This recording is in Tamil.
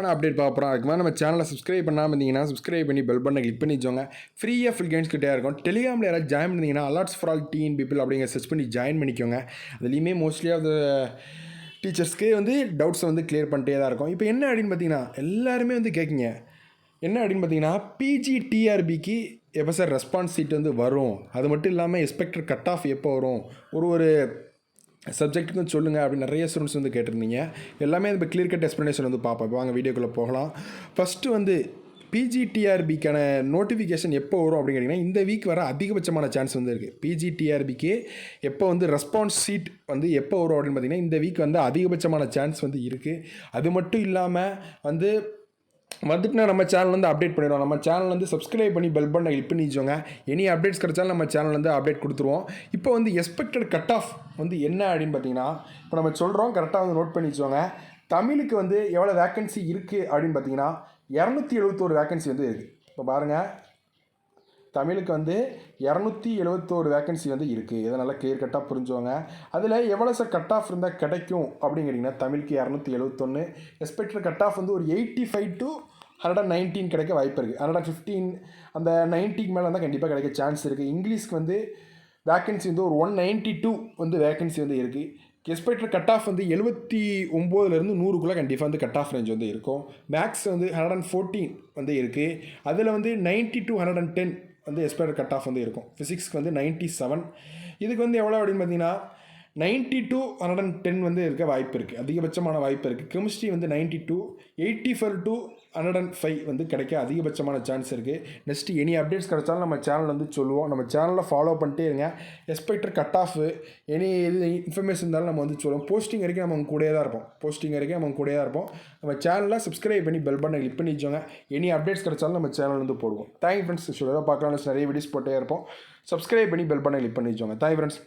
அப்டேட் பார்ப்போம். அதுக்கு மேலே நம்ம சேனலை சப்ஸ்கிரைப் பண்ணாமல் இருந்தீங்கன்னா சப்ஸ்கிரைப் பண்ணி பெல் பட்டனை கிளிக் பண்ணி வச்சோங்க. ஃப்ரீயாக ஃபுல் கேம்ஸ் கிட்டே இருக்கும். டெலிகிராமில் யாராவது ஜாயின் பண்ணிங்கன்னா alerts for all teen people அப்படிங்கிற சர்ச் பண்ணி ஜாயின் பண்ணிக்கோங்க. அதுலேயுமே மோஸ்ட்லி ஆஃப் த டீச்சர்ஸ்க்கு டவுட்ஸை கிளியர் பண்ணிட்டே தான் இருக்கும். இப்போ என்ன அப்படின்னு பார்த்தீங்கன்னா எல்லாருமே கேட்குங்க. என்ன அப்படின்னு பார்த்தீங்கன்னா பிஜிடிஆர்பிக்கு எப்போ சார் ரெஸ்பான்ஸ் சீட் வரும், அது மட்டும் இல்லாமல் எக்ஸ்பெக்டட் கட் ஆஃப் எப்போ வரும், ஒரு சப்ஜெக்ட்டுக்கும் சொல்லுங்கள் அப்படின்னு நிறைய ஸ்டூடெண்ட்ஸ் கேட்டிருந்தீங்க. எல்லாமே இப்போ கிளியர் கட் எக்ஸ்ப்ளனேஷன் பார்ப்போம். இப்போ வாங்க வீடியோக்குள்ளே போகலாம். ஃபஸ்ட்டு பிஜிடிஆர்பிக்கான நோட்டிஃபிகேஷன் எப்போ வரும் அப்படின்னு கேட்டிங்கன்னா இந்த வீக் வர அதிகபட்சமான சான்ஸ் இருக்குது. பிஜிடிஆர்பிக்கு எப்போ ரெஸ்பான்ஸ் சீட் எப்போ வரும் அப்படின்னு பார்த்தீங்கன்னா இந்த வீக் அதிகபட்சமான சான்ஸ் இருக்குது. அது மட்டும் இல்லாமல் வந்துட்டுனா நம்ம சேனல் அப்டேட் பண்ணிடுவோம். நம்ம சேனல் சப்ஸ்கிரைப் பண்ணி பெல் பட்டனை கிளிக் பண்ணி வச்சோங்க. எனி அப்டேட்ஸ் கிடச்சாலும் நம்ம சேனல் அப்டேட் கொடுத்துருவோம். இப்போ எக்ஸ்பெக்டட் கட் ஆஃப் என்ன அப்படின்னு பார்த்தீங்கன்னா இப்போ நம்ம சொல்கிறோம், கரெக்டாக நோட் பண்ணி வச்சோங்க. தமிழுக்கு எவ்வளோ வேக்கன்சி இருக்குது அப்படின்னு பார்த்தீங்கன்னா 271 வேக்கன்சி இருக்குது. இப்போ பாருங்கள், தமிழுக்கு 271 வேக்கன்சி இருக்குது. இதை நல்லா கிளியர் கட்டாக புரிஞ்சுவாங்க. அதில் எவ்வளோ சார் கட் ஆஃப் இருந்தால் கிடைக்கும் அப்படின்னு கேட்டிங்கன்னா தமிழுக்கு 271, எக்ஸ்பெக்டட் கட் ஆஃப் ஒரு 85 to 119 கிடைக்க வாய்ப்பு இருக்குது. 115 அந்த 90க்கு மேலே இருந்தால் கண்டிப்பாக கிடைக்க சான்ஸ் இருக்குது. இங்கிலீஷ்க்கு வேக்கன்சி ஒரு 192 வேக்கன்சி இருக்குது. எக்ஸ்பெக்டட் கட் ஆஃப் 79லேருந்து 100க்குள்ளே கண்டிப்பாக கட் ஆஃப் ரேஞ்ச் இருக்கும். மேக்ஸ் 114 இருக்குது. அதில் 90 to 110 எக்ஸ்பெக்டட் கட் ஆஃப் இருக்கும். ஃபிசிக்ஸ்க்கு 97. இதுக்கு எவ்வளோ அப்படின்னு பார்த்தீங்கன்னா 90 to 110 இருக்க வாய்ப்பு இருக்குது, அதிகபட்சமான வாய்ப்பு இருக்குது. கெமிஸ்ட்ரி 92, 84 to 105 கிடைக்க அதிகபட்சமான சான்ஸ் இருக்குது. நெக்ஸ்ட்டு எனி அப்டேட்ஸ் கிடச்சாலும் நம்ம சேனல் சொல்லுவோம். நம்ம சேனலில் ஃபாலோ பண்ணிட்டே இருங்க. எக்ஸ்பெக்டட் கட் ஆஃப் எனி இது இன்ஃபர்மேஷன் இருந்தாலும் நம்ம சொல்லுவோம். போஸ்டிங் வரைக்கும் நம்ம கூடயே தான் இருப்போம். நம்ம சேனலில் சப்ஸ்கிரைப் பண்ணி பெல் பட்டனை கிளிக் பண்ணி வச்சோங்க. எனி அப்டேட்ஸ் கிடச்சாலும் நம்ம சேனல் போடுவோம். Thank friends. பார்க்கலாம், நிறைய வீடியோஸ் போட்டே இருப்போம். சப்ஸ்கிரைப் பண்ணி பெல் பட்டனை கிளிக் பண்ணி வச்சோங்க. Thank friends.